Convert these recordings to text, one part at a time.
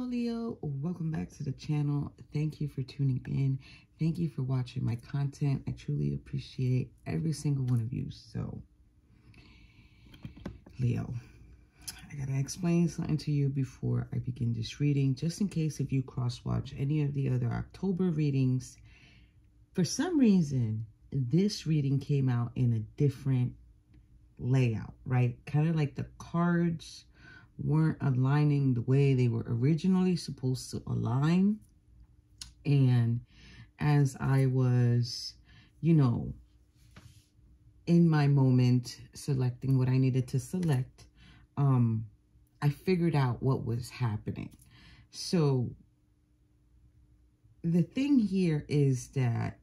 Leo, welcome back to the channel. Thank you for tuning in. Thank you for watching my content. I truly appreciate every single one of you. So Leo, I gotta explain something to you before I begin this reading, just in case if you cross-watch any of the other October readings. For some reason, this reading came out in a different layout, right? Kind of like the cards weren't aligning the way they were originally supposed to align. And as I was, in my moment selecting what I needed to select, I figured out what was happening. So the thing here is that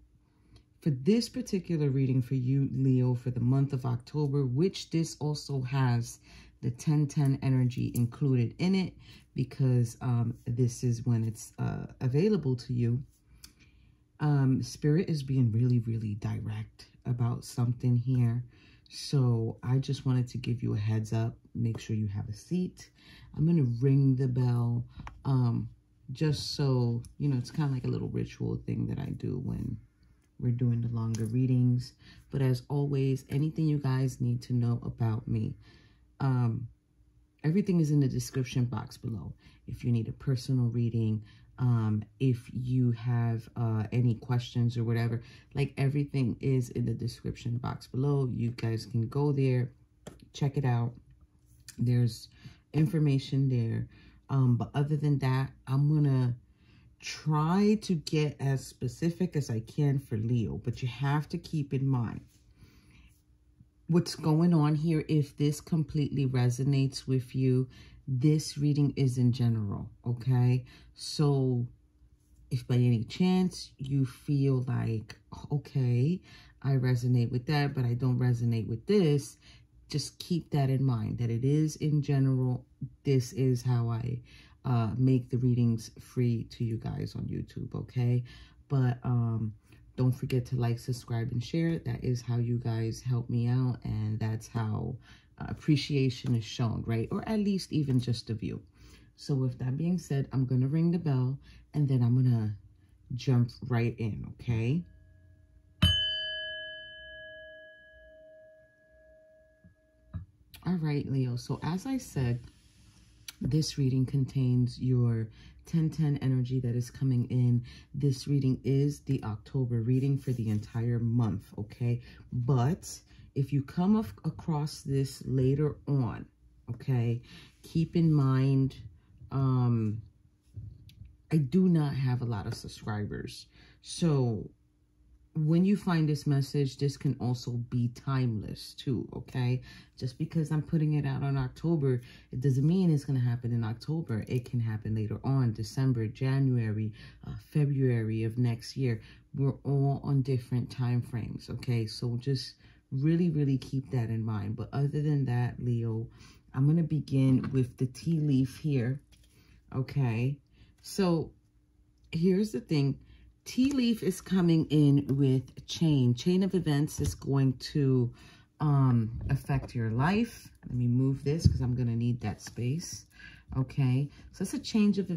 for this particular reading for you, Leo, for the month of October, which this also has the 10-10 energy included in it, because this is when it's available to you. Spirit is being really, really direct about something here. So I just wanted to give you a heads up. Make sure you have a seat. I'm going to ring the bell just so, it's kind of like a little ritual thing that I do when we're doing the longer readings. But as always, anything you guys need to know about me, everything is in the description box below. If you need a personal reading, if you have any questions or whatever, like everything is in the description box below. You guys can go there, check it out. There's information there. But other than that, I'm gonna try to get as specific as I can for Leo, but you have to keep in mind what's going on here. If this completely resonates with you, this reading is in general, okay? So if by any chance you feel like, okay, I resonate with that, but I don't resonate with this, just keep that in mind, that it is in general. This is how I make the readings free to you guys on YouTube, okay? But don't forget to like, subscribe, and share. That is how you guys help me out, and that's how appreciation is shown, right? Or at least even just a view. So with that being said, I'm going to ring the bell, and then I'm going to jump right in, okay? All right, Leo. So as I said, this reading contains your 10-10 energy that is coming in. This reading is the October reading for the entire month, okay? But if you come across this later on, okay, keep in mind, I do not have a lot of subscribers. So when you find this message, this can also be timeless too, okay? Just because I'm putting it out on October, it doesn't mean it's going to happen in October. It can happen later on, December, January, February of next year. We're all on different time frames, okay? So just really, really keep that in mind. But other than that, Leo, I'm going to begin with the tea leaf here, okay? So here's the thing. Tea leaf is coming in with chain. Chain of events is going to affect your life. Let me move this because I'm going to need that space. Okay, so it's a chain of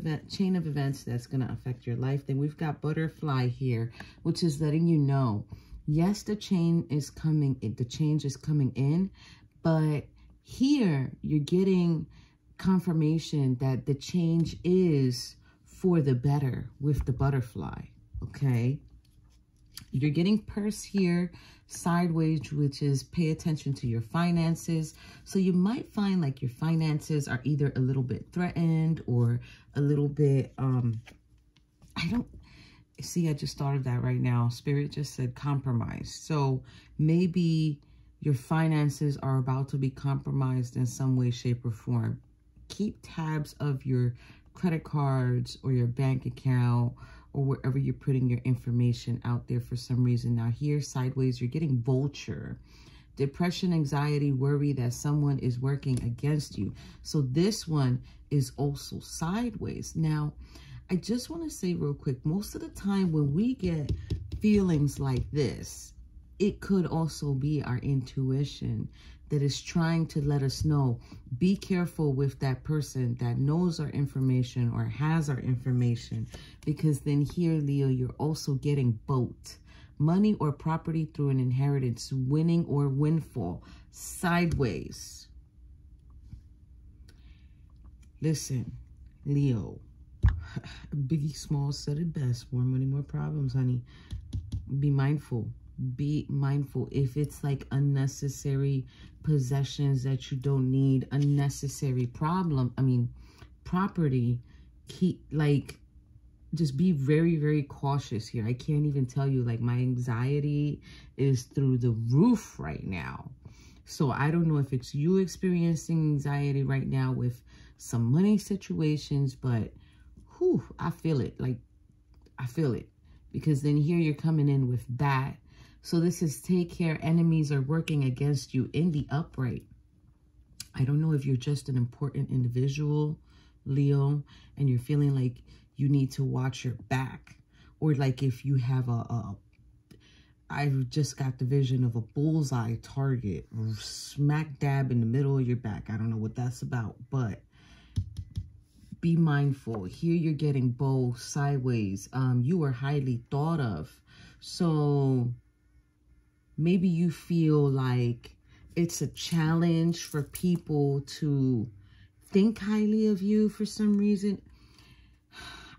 events that's going to affect your life. Then we've got butterfly here, which is letting you know, yes, the change is coming in, but here you're getting confirmation that the change is for the better with the butterfly. Okay, you're getting purse here sideways, which is pay attention to your finances. So you might find like your finances are either a little bit threatened or a little bit, I just thought of that right now. Spirit just said compromise. So maybe your finances are about to be compromised in some way, shape, or form. Keep tabs of your credit cards or your bank account, or wherever you're putting your information out there for some reason. Now here, sideways, you're getting vulture. Depression, anxiety, worry that someone is working against you. So this one is also sideways. Now, I just want to say real quick, most of the time when we get feelings like this, it could also be our intuition that is trying to let us know, be careful with that person that knows our information or has our information, because then here, Leo, you're also getting both money or property through an inheritance, winning or windfall, sideways. Listen, Leo, Biggie Smalls said it best, more money, more problems, honey. Be mindful. Be mindful. If it's like unnecessary possessions that you don't need, unnecessary property, just be very, very cautious here. I can't even tell you, like, my anxiety is through the roof right now. So I don't know if it's you experiencing anxiety right now with some money situations, but whew, I feel it. Like, I feel it. Because then here you're coming in with that. So this is take care. Enemies are working against you in the upright. I don't know if you're just an important individual, Leo, and you're feeling like you need to watch your back. Or like if you have I've just got the vision of a bullseye target smack dab in the middle of your back. I don't know what that's about, but be mindful. Here you're getting both sideways. You are highly thought of. So maybe you feel like it's a challenge for people to think highly of you for some reason.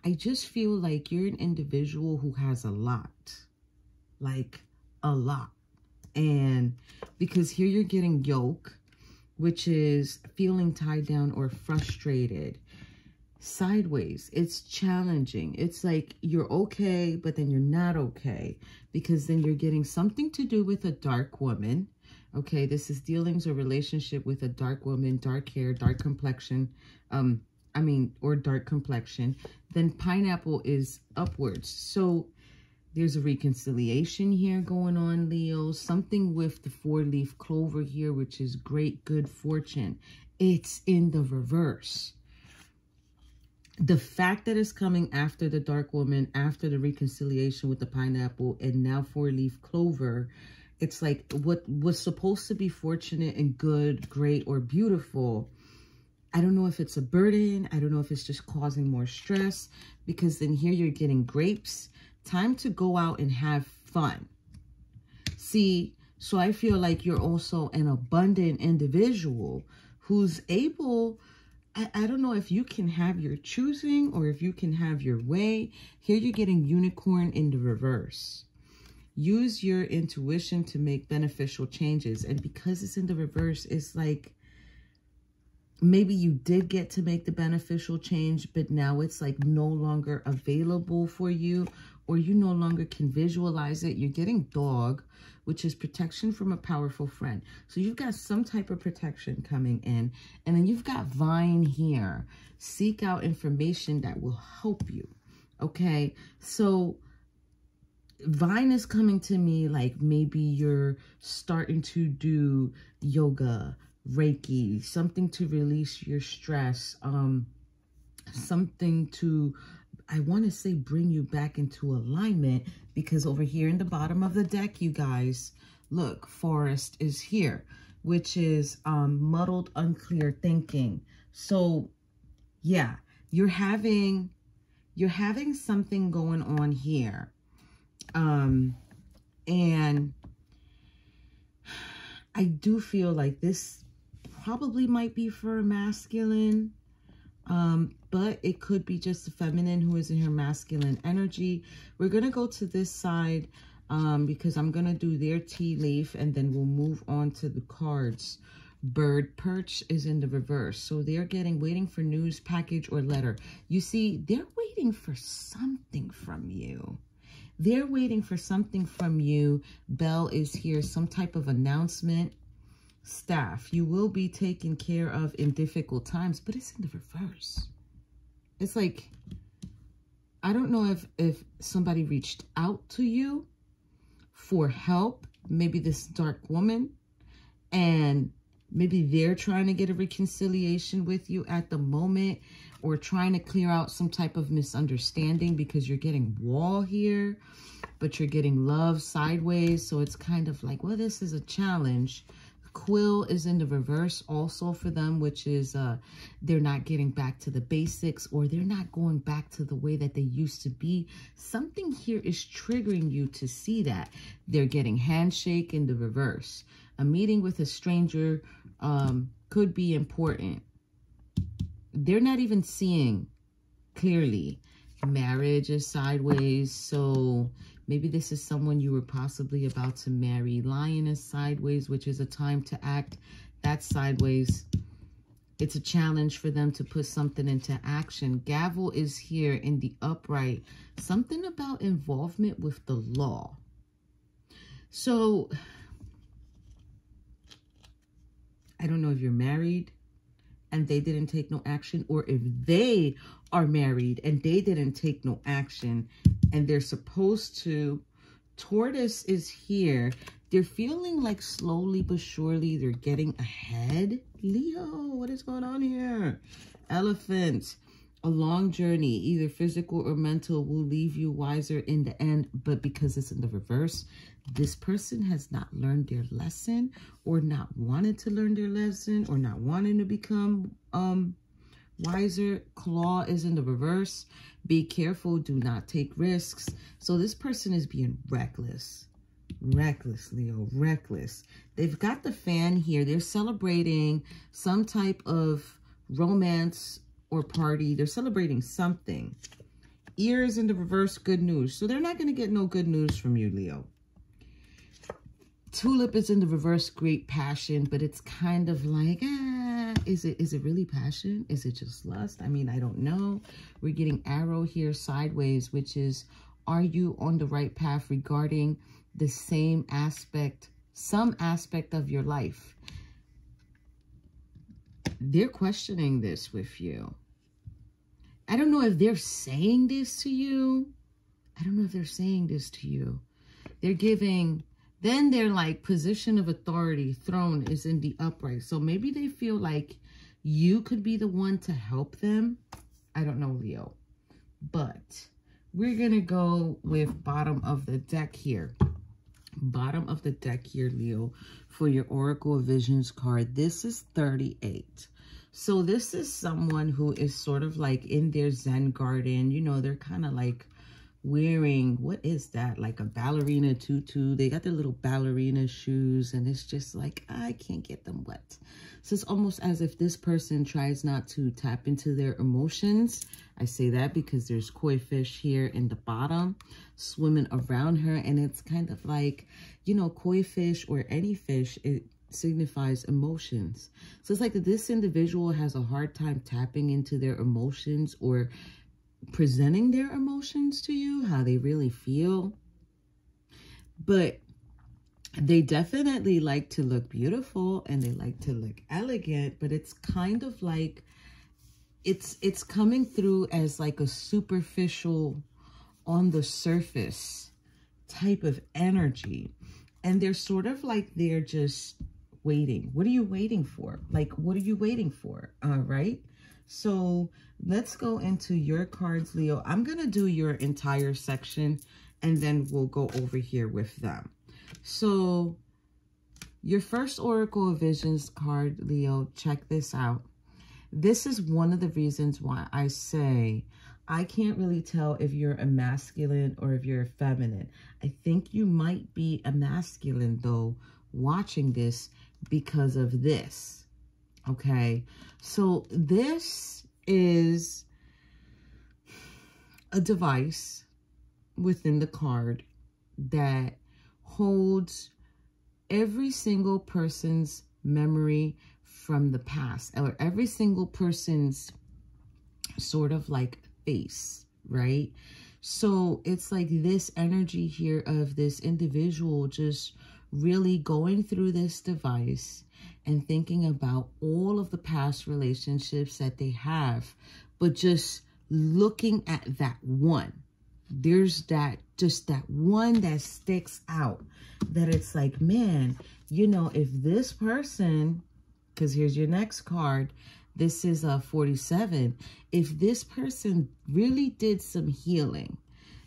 I just feel like you're an individual who has a lot. Like, a lot. And because here you're getting yoke, which is feeling tied down or frustrated. Sideways, it's challenging. It's like you're okay, but then you're not okay, because then you're getting something to do with a dark woman. Okay, this is dealings or relationship with a dark woman, dark hair, dark complexion, or dark complexion. Then pineapple is upwards. So there's a reconciliation here going on, Leo. Something with the 4-leaf clover here, which is great good fortune. It's in the reverse. The fact that it's coming after the dark woman, after the reconciliation with the pineapple, and now 4-leaf clover, it's like what was supposed to be fortunate and good, great, or beautiful. I don't know if it's a burden. I don't know if it's just causing more stress, because then here you're getting grapes. Time to go out and have fun. See, so I feel like you're also an abundant individual who's able... I don't know if you can have your choosing or if you can have your way. Here you're getting unicorn in the reverse. Use your intuition to make beneficial changes. And because it's in the reverse, it's like maybe you did get to make the beneficial change, but now it's like no longer available for you, or you no longer can visualize it. You're getting dog, which is protection from a powerful friend. So you've got some type of protection coming in. And then you've got vine here. Seek out information that will help you. Okay. So vine is coming to me like maybe you're starting to do yoga, Reiki, something to release your stress, something to, I want to say, bring you back into alignment, because over here in the bottom of the deck, you guys, look, forest is here, which is muddled, unclear thinking. So yeah, you're having something going on here. And I do feel like this probably might be for a masculine, but it could be just a feminine who is in her masculine energy. We're going to go to this side because I'm going to do their tea leaf, and then we'll move on to the cards. Bird perch is in the reverse. So they're waiting for news, package, or letter. You see, they're waiting for something from you. They're waiting for something from you. Bell is here, some type of announcement. Staff, you will be taken care of in difficult times, but it's in the reverse. It's like, I don't know if somebody reached out to you for help, maybe this dark woman, and maybe they're trying to get a reconciliation with you at the moment, or trying to clear out some type of misunderstanding, because you're getting wall here, but you're getting love sideways. So it's kind of like, well, this is a challenge. Quill is in the reverse also for them, which is they're not getting back to the basics, or they're not going back to the way that they used to be. Something here is triggering you to see that. They're getting handshake in the reverse. A meeting with a stranger could be important. They're not even seeing clearly. Marriage is sideways, so maybe this is someone you were possibly about to marry. Lion is sideways, which is a time to act. That's sideways. It's a challenge for them to put something into action. Gavel is here in the upright. Something about involvement with the law. So, I don't know if you're married and they didn't take no action, or if they are married and they didn't take no action and they're supposed to. Tortoise is here. They're feeling like slowly but surely they're getting ahead. Leo, what is going on here? Elephant, a long journey, either physical or mental, will leave you wiser in the end. But because it's in the reverse, this person has not learned their lesson, or not wanted to learn their lesson, or not wanting to become wiser. Claw is in the reverse. Be careful. Do not take risks. So this person is being reckless. Reckless, Leo. Reckless. They've got the fan here. They're celebrating some type of romance or party. They're celebrating something. Ears in the reverse. Good news. So they're not going to get no good news from you, Leo. Tulip is in the reverse, great passion, but it's kind of like, is it really passion? Is it just lust? I mean, I don't know. We're getting arrow here sideways, which is, are you on the right path regarding the same aspect, some aspect of your life? They're questioning this with you. I don't know if they're saying this to you. I don't know if they're saying this to you. They're giving... Then they're like, position of authority, throne is in the upright. So maybe they feel like you could be the one to help them. I don't know, Leo. But we're going to go with bottom of the deck here. Bottom of the deck here, Leo, for your Oracle Visions card. This is 38. So this is someone who is sort of like in their Zen garden. You know, they're kind of like wearing, what is that, like a ballerina tutu. They got their little ballerina shoes, and it's just like, I can't get them wet. So it's almost as if this person tries not to tap into their emotions. I say that because there's koi fish here in the bottom swimming around her, and it's kind of like, you know, koi fish or any fish, it signifies emotions. So it's like this individual has a hard time tapping into their emotions, or presenting their emotions to you, how they really feel. But they definitely like to look beautiful, and they like to look elegant, but it's kind of like it's coming through as like a superficial, on the surface type of energy. And they're sort of like, they're just waiting. What are you waiting for? Like, what are you waiting for? Right? So let's go into your cards, Leo. I'm going to do your entire section, and then we'll go over here with them. So your first Oracle of Visions card, Leo, check this out. This is one of the reasons why I say I can't really tell if you're a masculine or if you're a feminine. I think you might be a masculine, though, watching this because of this. Okay, so this is a device within the card that holds every single person's memory from the past, or every single person's sort of like face, right? So it's like this energy here of this individual just really going through this device and thinking about all of the past relationships that they have, but just looking at that one. There's that, just that one that sticks out, that it's like, man, you know, if this person, because here's your next card, this is 47. If this person really did some healing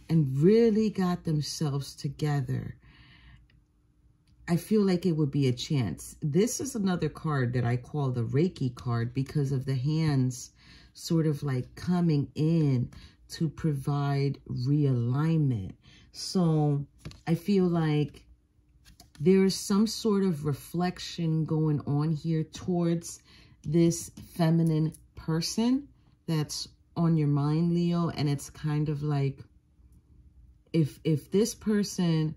and really got themselves together, I feel like it would be a chance. This is another card that I call the Reiki card because of the hands sort of like coming in to provide realignment. So I feel like there's some sort of reflection going on here towards this feminine person that's on your mind, Leo. And it's kind of like, if this person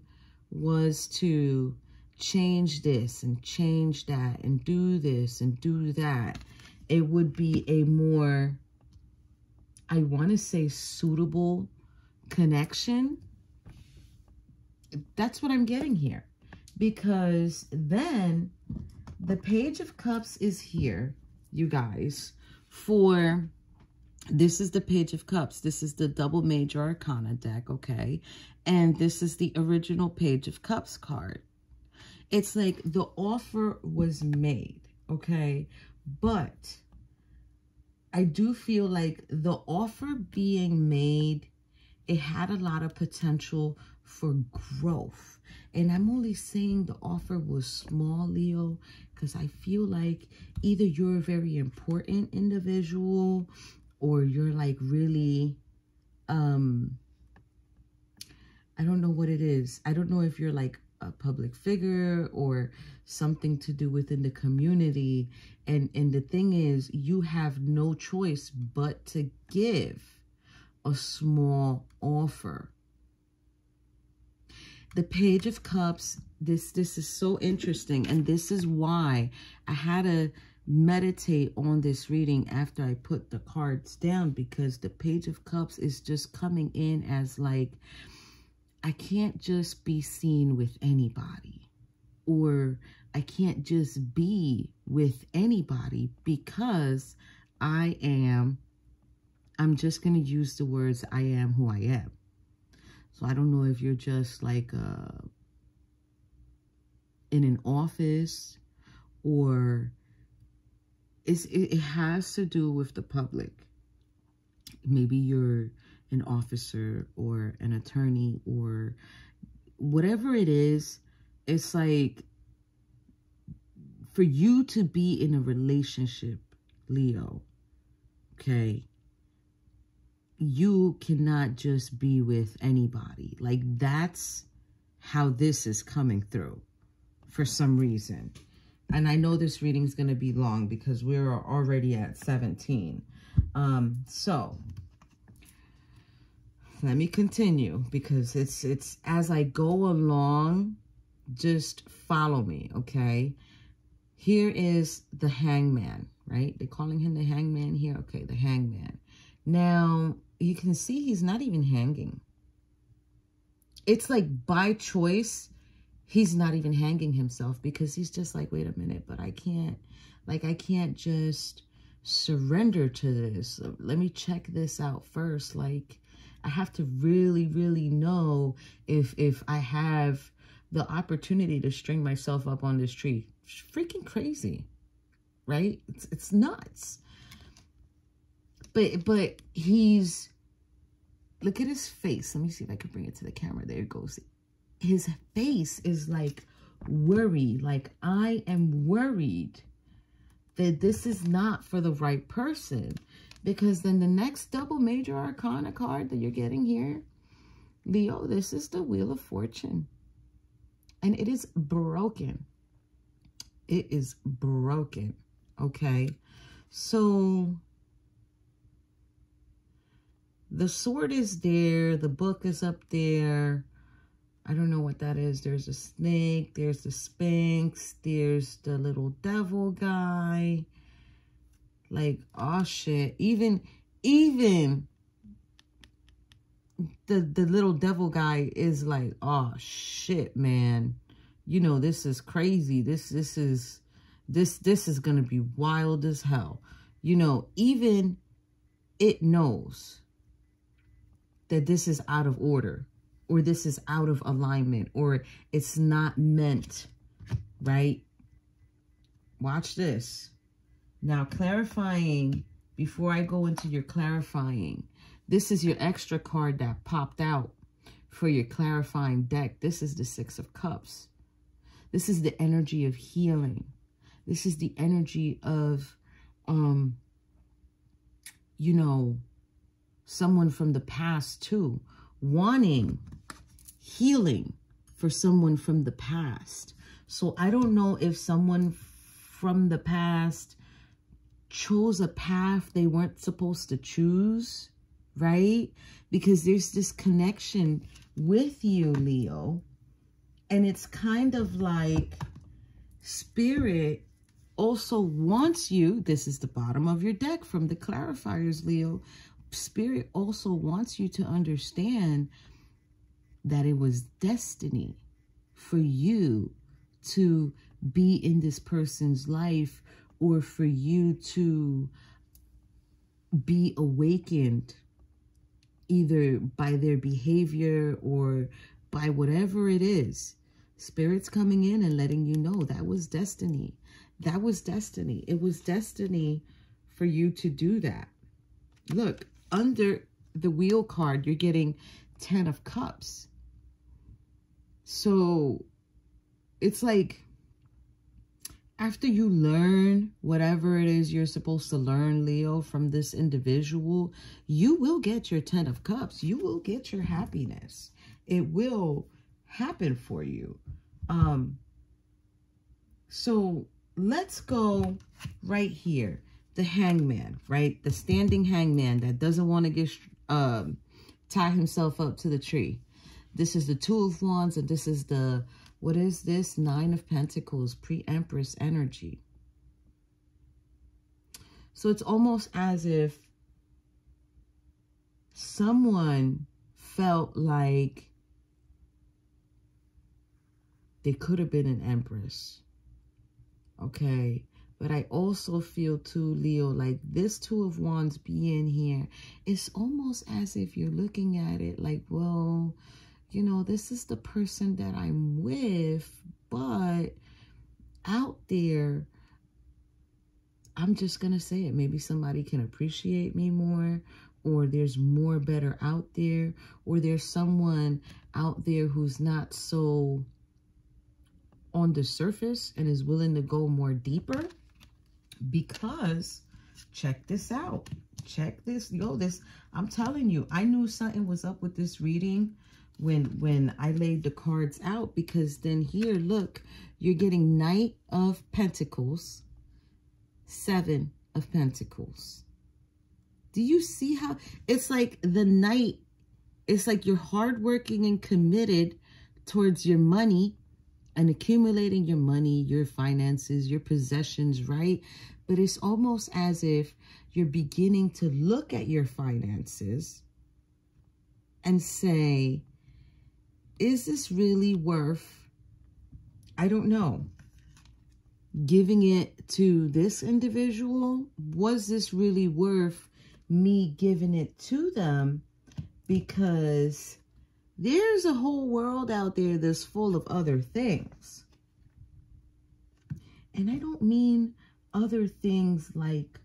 was to change this and change that and do this and do that, it would be a more, I want to say, suitable connection. That's what I'm getting here. Because then the Page of Cups is here, you guys, for, this is the Page of Cups. This is the double major arcana deck, okay? And this is the original Page of Cups card. It's like the offer was made, okay? But I do feel like the offer being made, it had a lot of potential for growth. And I'm only saying the offer was small, Leo, because I feel like either you're a very important individual or you're like really, I don't know what it is. I don't know if you're like a public figure or something to do within the community. And the thing is, you have no choice but to give a small offer. The Page of Cups, this is so interesting. And this is why I had to meditate on this reading after I put the cards down, because the Page of Cups is just coming in as like, I can't just be seen with anybody, or I can't just be with anybody, because I'm just going to use the words, I am who I am. So I don't know if you're just like in an office, or it has to do with the public. Maybe you're an officer or an attorney or whatever it is. It's like for you to be in a relationship, Leo, okay, you cannot just be with anybody. Like, that's how this is coming through for some reason. And I know this reading is going to be long because we're already at 17. So let me continue, because it's as I go along, just follow me, okay? Here is the Hangman, right? They're calling him the Hangman here. Okay, the Hangman. Now, you can see he's not even hanging. It's like by choice, he's not even hanging himself, because he's just like, wait a minute, but I can't just surrender to this. Let me check this out first. Like, I have to really, really know if I have the opportunity to string myself up on this tree. It's freaking crazy, right? It's nuts. But he's, look at his face. Let me see if I can bring it to the camera. There it goes. His face is like worried. Like, I am worried that this is not for the right person. Because then the next double major arcana card that you're getting here, Leo, this is the Wheel of Fortune. And it is broken. It is broken. Okay. So the sword is there. The book is up there. I don't know what that is. There's a snake. There's the Sphinx. There's the little devil guy. Like, oh shit. Even the little devil guy is like, oh shit, man. You know, this is crazy. This is gonna be wild as hell. You know, even it knows that this is out of order, or this is out of alignment, or it's not meant, right? Watch this. Now, clarifying, before I go into your clarifying, this is your extra card that popped out for your clarifying deck. This is the Six of Cups. This is the energy of healing. This is the energy of, you know, someone from the past too, wanting healing for someone from the past. So I don't know if someone from the past chose a path they weren't supposed to choose, right? Because there's this connection with you, Leo. And it's kind of like Spirit also wants you. This is the bottom of your deck from the clarifiers, Leo. Spirit also wants you to understand that it was destiny for you to be in this person's life, or for you to be awakened either by their behavior or by whatever it is. Spirit's coming in and letting you know that was destiny. That was destiny. It was destiny for you to do that. Look, under the wheel card, you're getting 10 of Cups. So it's like, after you learn whatever it is you're supposed to learn, Leo, from this individual, you will get your 10 of Cups. You will get your happiness. It will happen for you. So let's go right here. The Hangman, right? The standing hangman that doesn't want to get tie himself up to the tree. This is the Two of Wands, and this is the, what is this? 9 of Pentacles, pre-Empress energy. So it's almost as if someone felt like they could have been an Empress. Okay. But I also feel too, Leo, like this Two of Wands being here, it's almost as if you're looking at it like, well, you know, this is the person that I'm with, but out there, I'm just going to say it. Maybe somebody can appreciate me more, or there's more better out there, or there's someone out there who's not so on the surface and is willing to go more deeper. Because check this out. Check this. Yo, this, I'm telling you, I knew something was up with this reading when I laid the cards out, because then here, look, you're getting Knight of Pentacles, 7 of Pentacles. Do you see how it's like the Knight? It's like you're hardworking and committed towards your money and accumulating your money, your finances, your possessions, right? But it's almost as if you're beginning to look at your finances and say, is this really worth, I don't know, giving it to this individual? Was this really worth me giving it to them? Because there's a whole world out there that's full of other things. And I don't mean other things like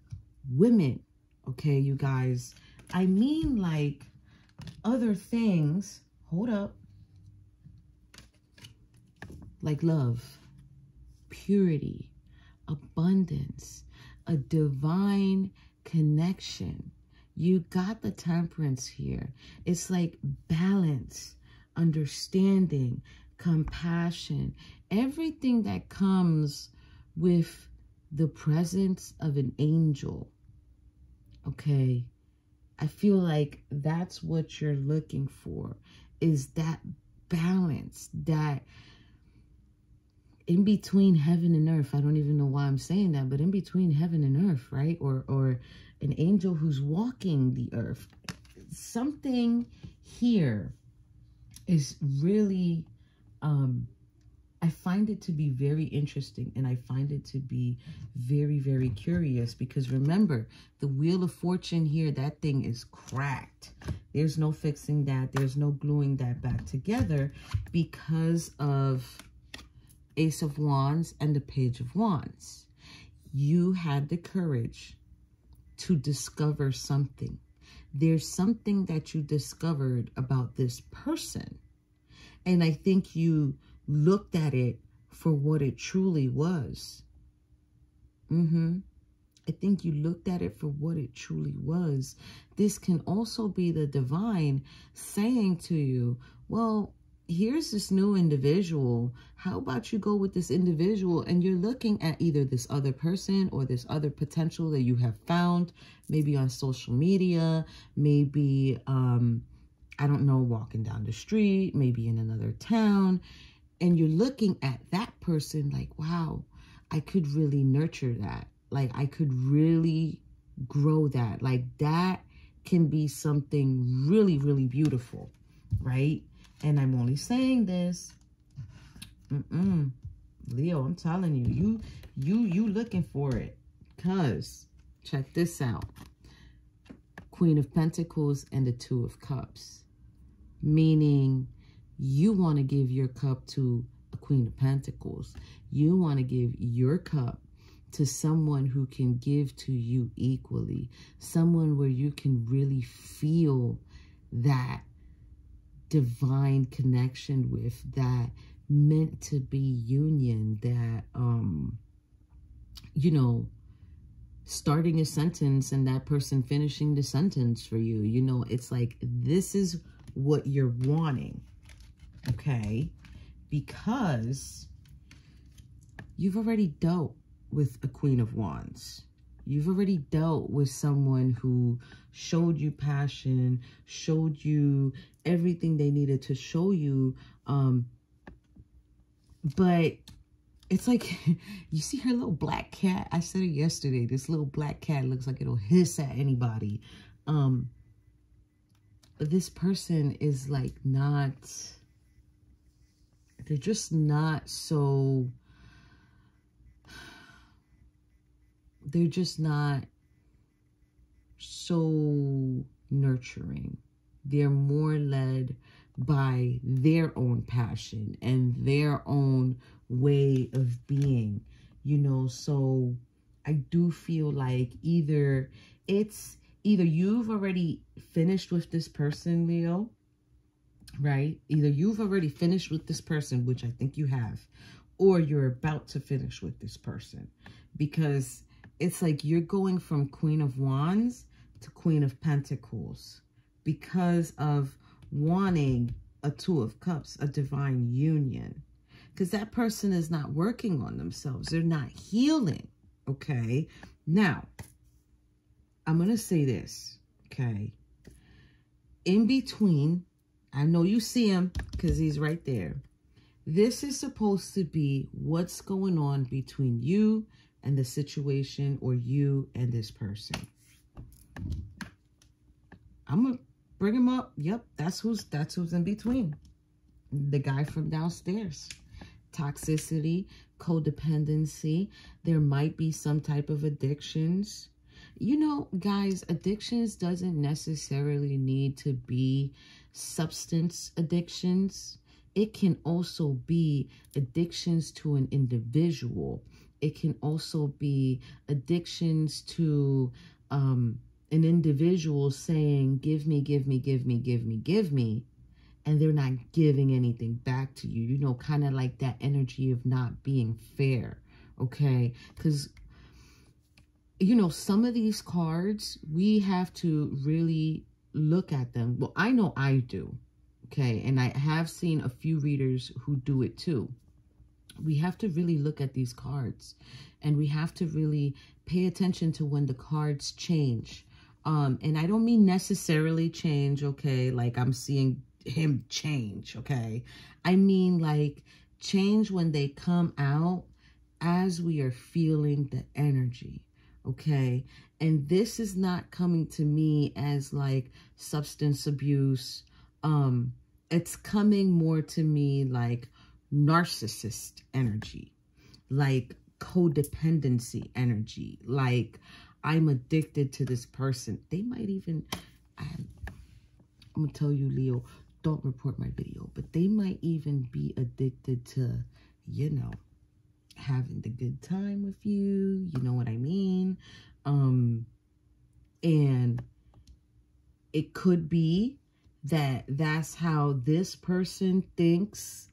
women, okay, you guys? I mean like other things, hold up, like love, purity, abundance, a divine connection. You got the Temperance here. It's like balance, understanding, compassion, everything that comes with the presence of an angel. Okay. I feel like that's what you're looking for, is that balance, that in between heaven and earth. I don't even know why I'm saying that, but in between heaven and earth, right? Or an angel who's walking the earth. Something here is really, I find it to be very interesting, and I find it to be very, very curious, because remember, the Wheel of Fortune here, that thing is cracked. There's no fixing that. There's no gluing that back together because of Ace of Wands and the Page of Wands. You had the courage to discover something. There's something that you discovered about this person. And I think you looked at it for what it truly was. I think you looked at it for what it truly was. This can also be the divine saying to you, well, here's this new individual. How about you go with this individual? And you're looking at either this other person or this other potential that you have found, maybe on social media, maybe, I don't know, walking down the street, maybe in another town. And you're looking at that person like, wow, I could really nurture that. Like, I could really grow that. Like, that can be something really, really beautiful, right? And I'm only saying this. Leo, I'm telling you, you looking for it. Because, check this out. Queen of Pentacles and the Two of Cups. Meaning, you want to give your cup to a Queen of Pentacles. You want to give your cup to someone who can give to you equally. Someone where you can really feel that divine connection with, that meant to be union, that, you know, starting a sentence and that person finishing the sentence for you. You know, it's like, this is what you're wanting, okay? Because you've already dealt with a Queen of Wands. You've already dealt with someone who showed you passion, showed you everything they needed to show you. But it's like, you see her little black cat? I said it yesterday. This little black cat looks like it'll hiss at anybody. But this person is like not, they're just not so, they're just not so nurturing. They're more led by their own passion and their own way of being, you know. So I do feel like either you've already finished with this person, Leo, right? Either you've already finished with this person, which I think you have, or you're about to finish with this person, because it's like you're going from Queen of Wands to Queen of Pentacles because of wanting a Two of Cups, a divine union. Because that person is not working on themselves. They're not healing, okay? Now, I'm going to say this, okay? In between, I know you see him because he's right there. This is supposed to be what's going on between you and the situation, or you and this person. I'm going to bring him up. Yep, that's who's in between. The guy from downstairs. Toxicity, codependency. There might be some type of addictions. You know, guys, addictions doesn't necessarily need to be substance addictions. It can also be addictions to an individual. It can also be addictions to an individual saying, give me, give me, give me, give me, give me. And they're not giving anything back to you. You know, kind of like that energy of not being fair, okay? Because, you know, some of these cards, we have to really look at them. Well, I know I do, okay? And I have seen a few readers who do it too. We have to really look at these cards, and we have to really pay attention to when the cards change. And I don't mean necessarily change, okay? Like I'm seeing him change, okay? I mean like change when they come out as we are feeling the energy, okay? And this is not coming to me as like substance abuse. It's coming more to me like narcissist energy, like codependency energy, like I'm addicted to this person. They might even, I'm gonna tell you, Leo, don't report my video, but they might even be addicted to, you know, having the good time with you. You know what I mean? And it could be that that's how this person thinks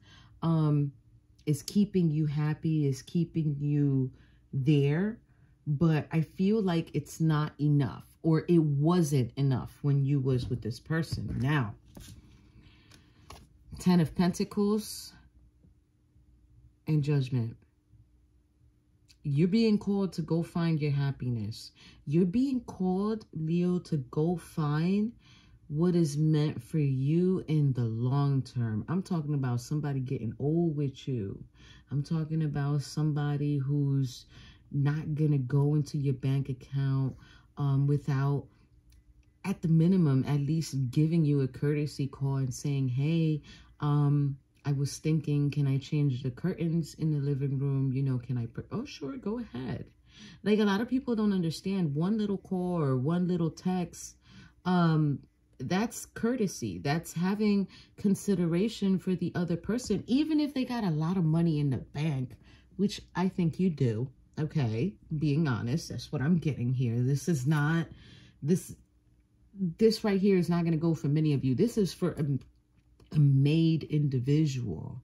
is keeping you happy, is keeping you there. But I feel like it's not enough, or it wasn't enough when you was with this person. Now, 10 of Pentacles and Judgment. You're being called to go find your happiness. You're being called, Leo, to go find what is meant for you in the long term. I'm talking about somebody getting old with you. I'm talking about somebody who's not going to go into your bank account without, at the minimum, at least giving you a courtesy call and saying, hey, I was thinking, can I change the curtains in the living room? You know, can I, oh, sure, go ahead. Like, a lot of people don't understand one little call or one little text. That's courtesy. That's having consideration for the other person, even if they got a lot of money in the bank, which I think you do. Okay, being honest, that's what I'm getting here. This is not, this right here is not going to go for many of you. This is for a made individual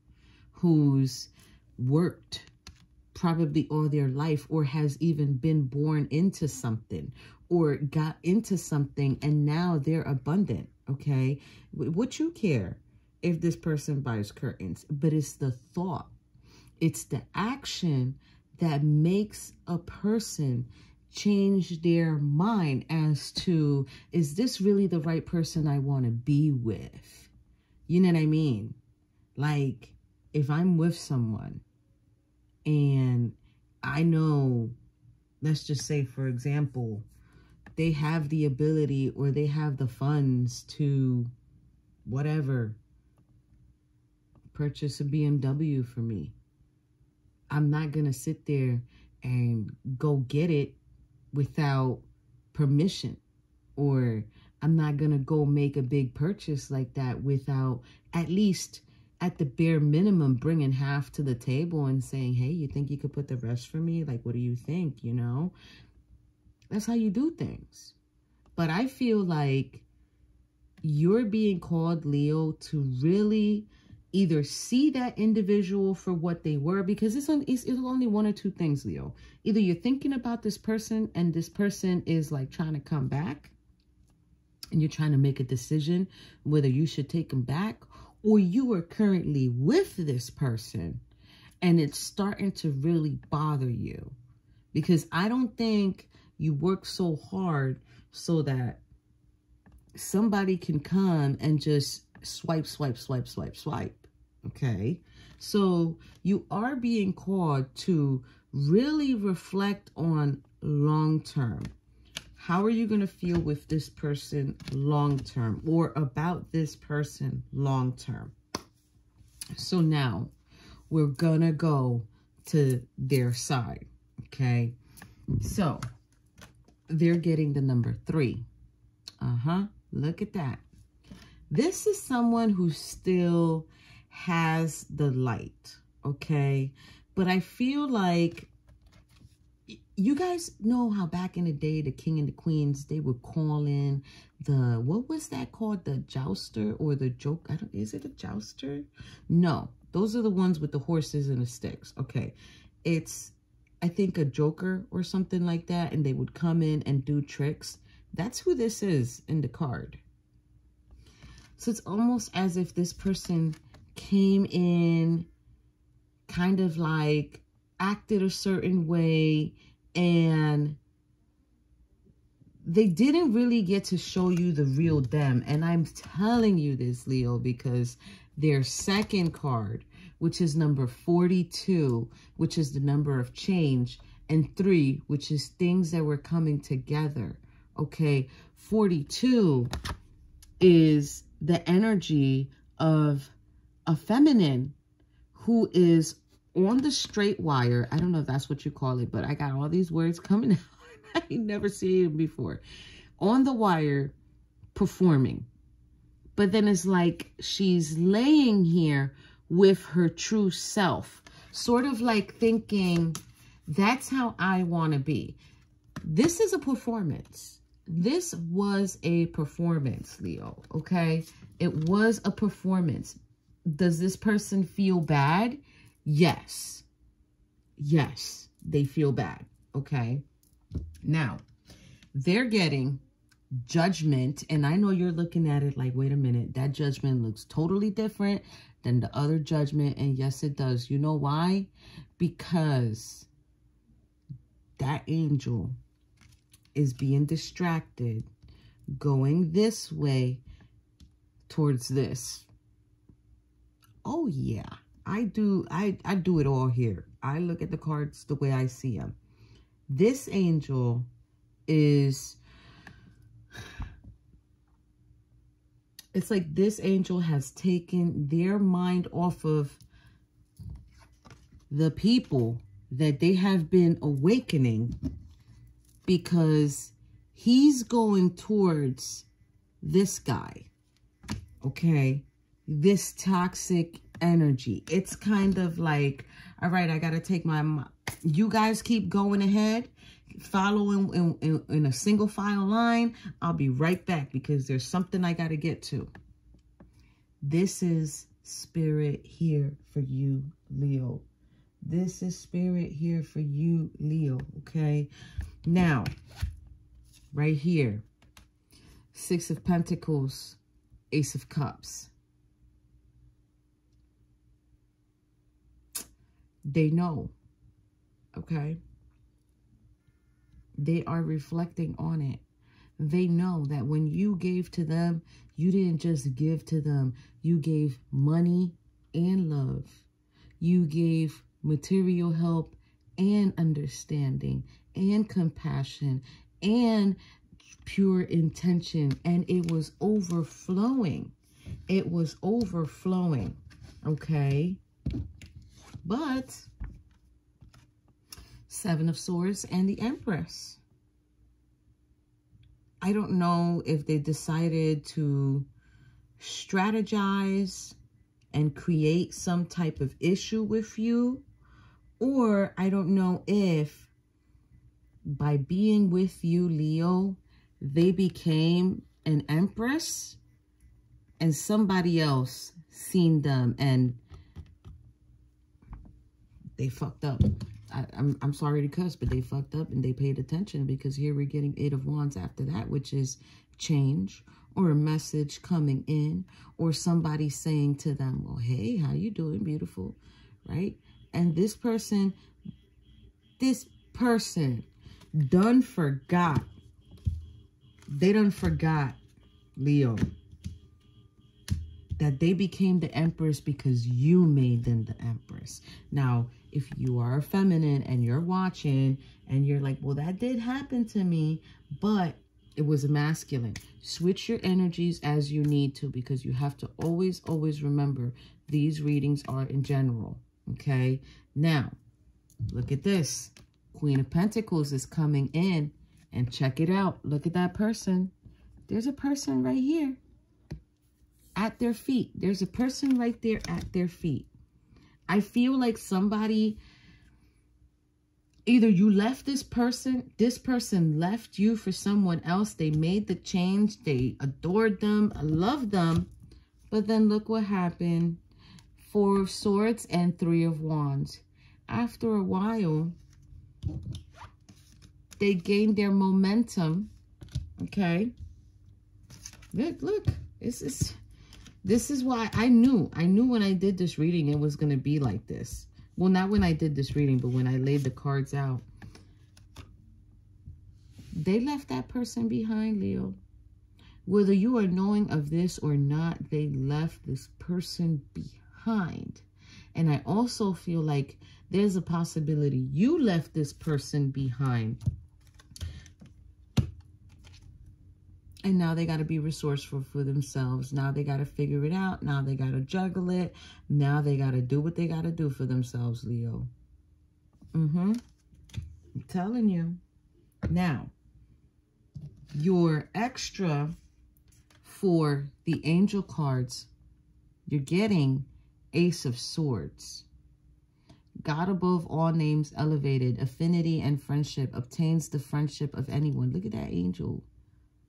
who's worked probably all their life, or has even been born into something, or got into something, and now they're abundant. Okay, what you care if this person buys curtains? But it's the thought, it's the action that makes a person change their mind as to, is this really the right person I want to be with? You know what I mean? Like, if I'm with someone and I know, let's just say, for example, they have the ability or they have the funds to, whatever, purchase a BMW for me, I'm not going to sit there and go get it without permission, or I'm not going to go make a big purchase like that without, at least at the bare minimum, bringing half to the table and saying, hey, you think you could put the rest for me? Like, what do you think? You know, that's how you do things. But I feel like you're being called, Leo, to really either see that individual for what they were, because it's only one or two things, Leo. Either you're thinking about this person and this person is like trying to come back and you're trying to make a decision whether you should take them back, or you are currently with this person and it's starting to really bother you, because I don't think you work so hard so that somebody can come and just swipe, swipe, swipe, swipe, swipe. Okay, so you are being called to really reflect on long term. How are you going to feel with this person long term, or about this person long term? So now we're going to go to their side. Okay, so they're getting the number 3. Look at that. This is someone who still has the light, okay? But I feel like, you guys know how back in the day, the king and the queens, they would call in the, what was that called? The jouster or the joke? Is it a jouster? No, those are the ones with the horses and the sticks. Okay, it's, I think, a joker or something like that. And they would come in and do tricks. That's who this is in the card. So it's almost as if this person came in, kind of like acted a certain way, and they didn't really get to show you the real them. And I'm telling you this, Leo, because their second card, which is number 42, which is the number of change, and 3, which is things that were coming together. Okay, 42 is the energy of a feminine who is on the straight wire. I don't know if that's what you call it, but I got all these words coming out. I never seen it before. On the wire, performing. But then it's like she's laying here with her true self, sort of like thinking, that's how I want to be. This is a performance. This was a performance, Leo, okay? It was a performance. Does this person feel bad Yes. Yes. They feel bad. Okay. Now, they're getting judgment. And I know you're looking at it like, wait a minute, that judgment looks totally different than the other judgment. And yes, it does. You know why? Because that angel is being distracted, going this way towards this. Oh yeah, I do it all here. I look at the cards the way I see them. This angel is, it's like this angel has taken their mind off of the people that they have been awakening, because he's going towards this guy, okay? This toxic energy. It's kind of like, all right, I got to take my, you guys keep going ahead, following in a single file line. I'll be right back because there's something I got to get to. This is spirit here for you, Leo. This is spirit here for you, Leo, okay? Now, right here, 6 of Pentacles, Ace of Cups. They know, okay? They are reflecting on it. They know that when you gave to them, you didn't just give to them. You gave money and love. You gave material help and understanding and compassion and pure intention. And it was overflowing. It was overflowing, okay? But 7 of Swords and the Empress. I don't know if they decided to strategize and create some type of issue with you, or I don't know if by being with you, Leo, they became an empress and somebody else seen them and they fucked up. I'm sorry to cuss, but they fucked up and they paid attention, because here we're getting 8 of Wands after that, which is change or a message coming in or somebody saying to them, well, hey, how you doing, beautiful, right? And this person done forgot. They done forgot, Leo, that they became the empress because you made them the empress. Now, if you are feminine and you're watching and you're like, well, that did happen to me, but it was a masculine. Switch your energies as you need to, because you have to always, always remember these readings are in general, okay? Now, look at this. Queen of Pentacles is coming in, and check it out. Look at that person. There's a person right here at their feet. There's a person right there at their feet. I feel like somebody, either you left this person left you for someone else. They made the change. They adored them, loved them. But then look what happened. 4 of Swords and 3 of Wands. After a while, they gained their momentum. Okay. Look. This is why I knew when I did this reading it was going to be like this. Well, not when I did this reading, but when I laid the cards out. They left that person behind, Leo. Whether you are knowing of this or not, they left this person behind. And I also feel like there's a possibility you left this person behind. And now they got to be resourceful for themselves. Now they got to figure it out. Now they got to juggle it. Now they got to do what they got to do for themselves, Leo. I'm telling you. Now, your extra for the angel cards, you're getting Ace of Swords. God above all names elevated. Affinity and friendship. Obtains the friendship of anyone. Look at that angel.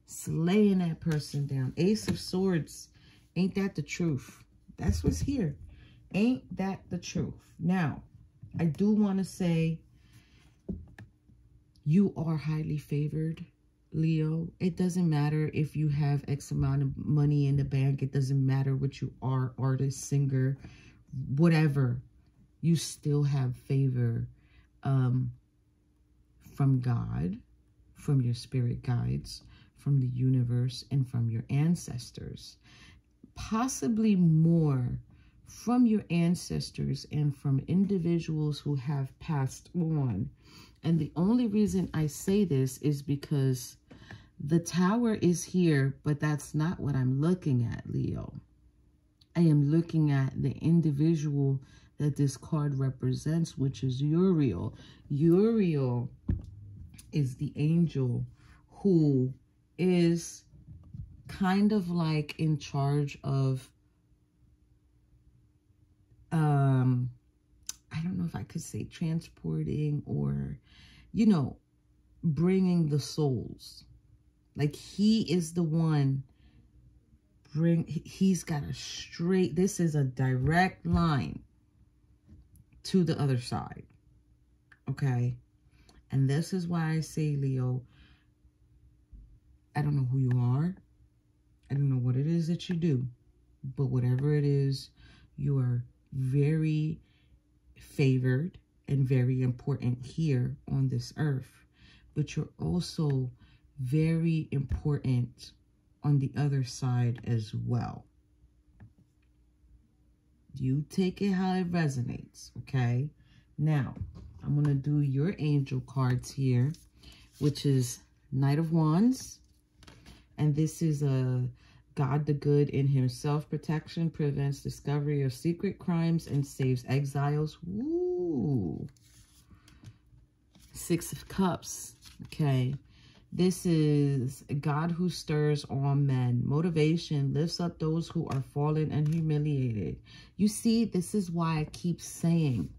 Slaying that person down. Ace of Swords. Ain't that the truth? That's what's here. Ain't that the truth? Now, I do want to say you are highly favored, Leo. It doesn't matter if you have X amount of money in the bank. It doesn't matter what you are, artist, singer, whatever. You still have favor from God, from your spirit guides, from the universe, and from your ancestors. Possibly more from your ancestors and from individuals who have passed on. And the only reason I say this is because the Tower is here, but that's not what I'm looking at, Leo. I am looking at the individual that this card represents, which is Uriel. Uriel is the angel who is kind of like in charge of, I don't know if I could say transporting or, you know, bringing the souls. Like he is the one he's got a straight, this is a direct line to the other side. Okay. And this is why I say, Leo, I don't know who you are. I don't know what it is that you do, but whatever it is, you are very favored and very important here on this earth. But you're also very important on the other side as well. You take it how it resonates, okay? Now, I'm going to do your angel cards here, which is Knight of Wands. And this is a God the Good in Himself. Protection, prevents discovery of secret crimes, and saves exiles. Woo! Six of Cups, okay? This is God who stirs all men. Motivation, lifts up those who are fallen and humiliated. You see, this is why I keep saying,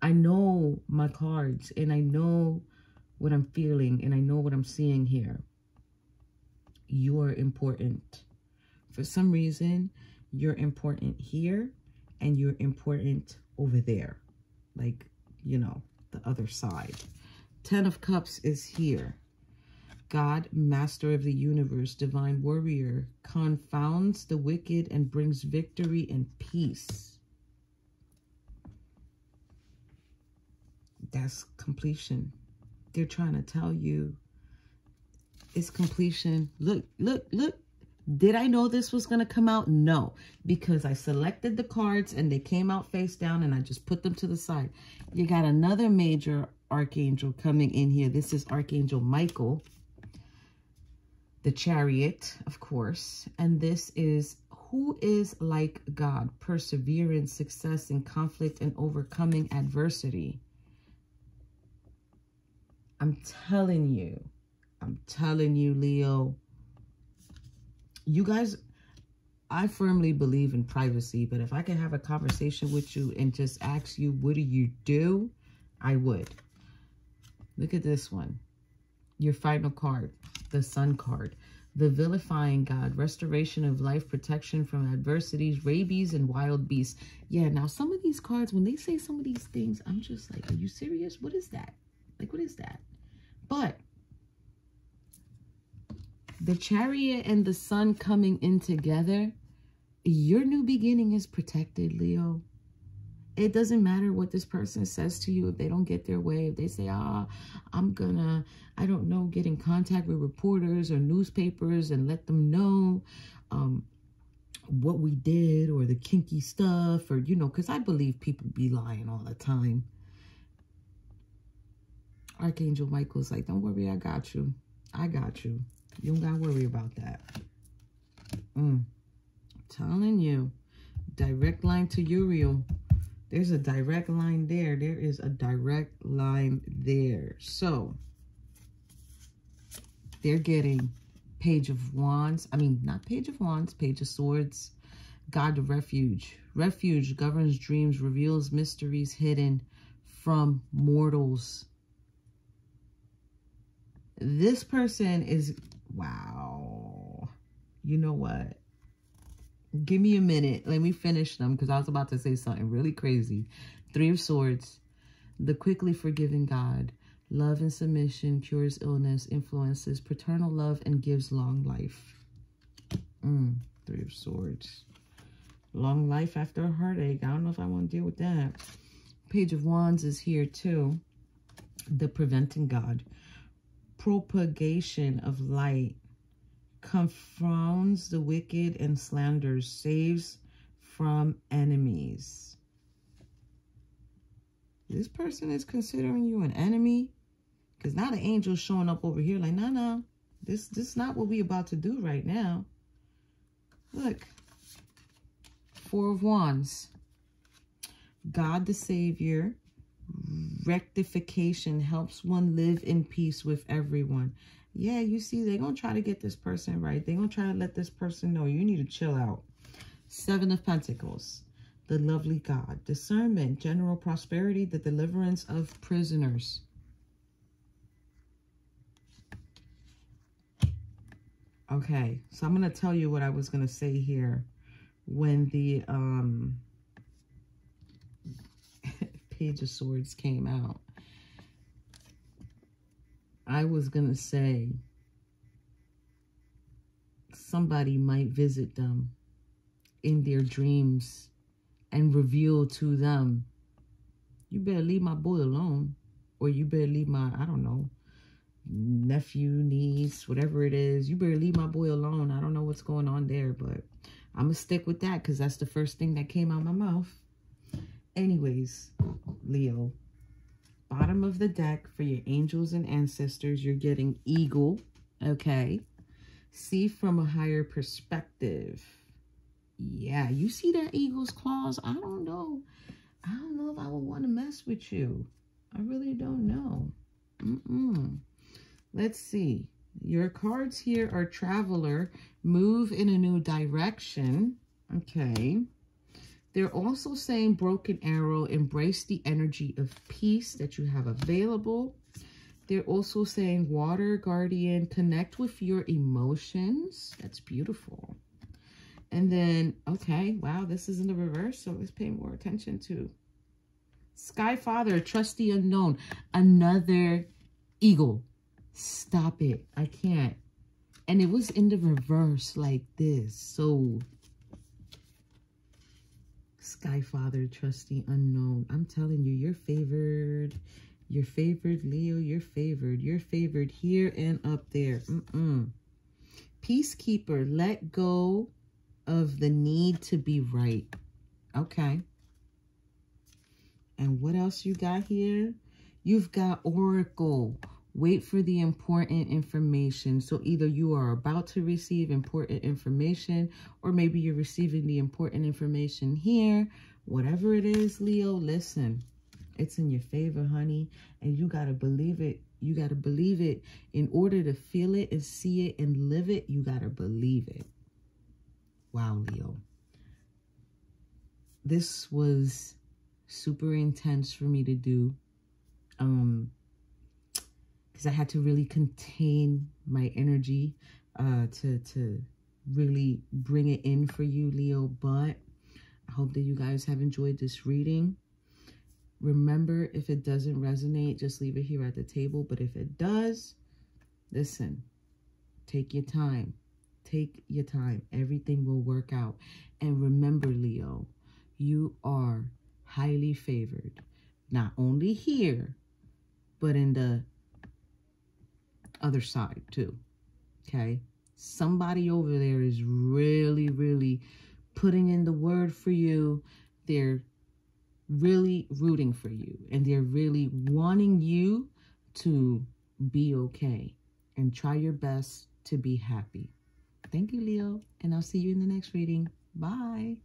I know my cards and I know what I'm feeling and I know what I'm seeing here. You're important. For some reason, you're important here and you're important over there. Like, you know, the other side. 10 of Cups is here. God, master of the universe, divine warrior, confounds the wicked and brings victory and peace. That's completion. They're trying to tell you it's completion. Look, look, look. Did I know this was going to come out? No, because I selected the cards and they came out face down and I just put them to the side. You got another major archangel coming in here. This is Archangel Michael, the Chariot, of course. And this is who is like God, perseverance, success in conflict, and overcoming adversity. I'm telling you, Leo, you guys, I firmly believe in privacy, but if I could have a conversation with you and just ask you, what do you do? I would. Look at this one. Your final card, the Sun card. The vilifying God, restoration of life, protection from adversities, rabies, and wild beasts. Yeah, now some of these cards, when they say some of these things, I'm just like, are you serious? What is that? Like, what is that? But the Chariot and the Sun coming in together, your new beginning is protected, Leo. It doesn't matter what this person says to you if they don't get their way. If they say, I'm gonna, I don't know, get in contact with reporters or newspapers and let them know what we did or the kinky stuff, or, you know, because I believe people be lying all the time. Archangel Michael's like, don't worry, I got you. I got you. You don't got to worry about that. Telling you. Direct line to Uriel. There's a direct line there. There is a direct line there. So, they're getting Page of Wands. I mean, not Page of Wands, Page of Swords. God of Refuge. Refuge governs dreams, reveals mysteries hidden from mortals. This person is, wow. You know what? Give me a minute. Let me finish them because I was about to say something really crazy. 3 of Swords. The quickly forgiving God. Love and submission cures illness, influences paternal love, and gives long life. 3 of Swords. Long life after a heartache. I don't know if I want to deal with that. Page of Wands is here too. The preventing God. Propagation of light. Confounds the wicked and slanders. Saves from enemies. This person is considering you an enemy. Because now the angel's showing up over here like, no. This is not what we about to do right now. Look. 4 of Wands. God the Savior. Rectification helps one live in peace with everyone. Yeah, you see, they're going to try to get this person right. They're going to try to let this person know you need to chill out. 7 of Pentacles. The lovely God. Discernment, general prosperity, the deliverance of prisoners. Okay, so I'm going to tell you what I was going to say here when the Page of Swords came out. I was going to say somebody might visit them in their dreams and reveal to them, you better leave my boy alone. Or you better leave my, I don't know, nephew, niece, whatever it is. You better leave my boy alone. I don't know what's going on there, but I'm going to stick with that because that's the first thing that came out of my mouth. Anyways, Leo, bottom of the deck for your angels and ancestors, you're getting eagle, okay? See from a higher perspective. Yeah, you see that eagle's claws? I don't know. I don't know if I would want to mess with you. I really don't know. Let's see. Your cards here are traveler, move in a new direction. Okay. They're also saying broken arrow, embrace the energy of peace that you have available. They're also saying water guardian, connect with your emotions. That's beautiful. And then, okay, wow, this is in the reverse, so let's pay more attention to. Sky Father, trust the unknown. Another eagle. Stop it. I can't. And it was in the reverse like this. So, Sky Father, trust the unknown. I'm telling you, you're favored. You're favored, Leo. You're favored. You're favored here and up there. Peacekeeper, let go of the need to be right. Okay. And what else you got here? You've got Oracle. Wait for the important information. So either you are about to receive important information, or maybe you're receiving the important information here. Whatever it is, Leo, listen. It's in your favor, honey. And you got to believe it. You got to believe it. In order to feel it and see it and live it, you got to believe it. Wow, Leo. This was super intense for me to do. Because I had to really contain my energy to really bring it in for you, Leo. But I hope that you guys have enjoyed this reading. Remember, if it doesn't resonate, just leave it here at the table. But if it does, listen, take your time. Take your time. Everything will work out. And remember, Leo, you are highly favored. Not only here, but in the other side too. Okay? Somebody over there is really, really putting in the word for you. They're really rooting for you. And they're really wanting you to be okay. And try your best to be happy. Thank you, Leo. And I'll see you in the next reading. Bye.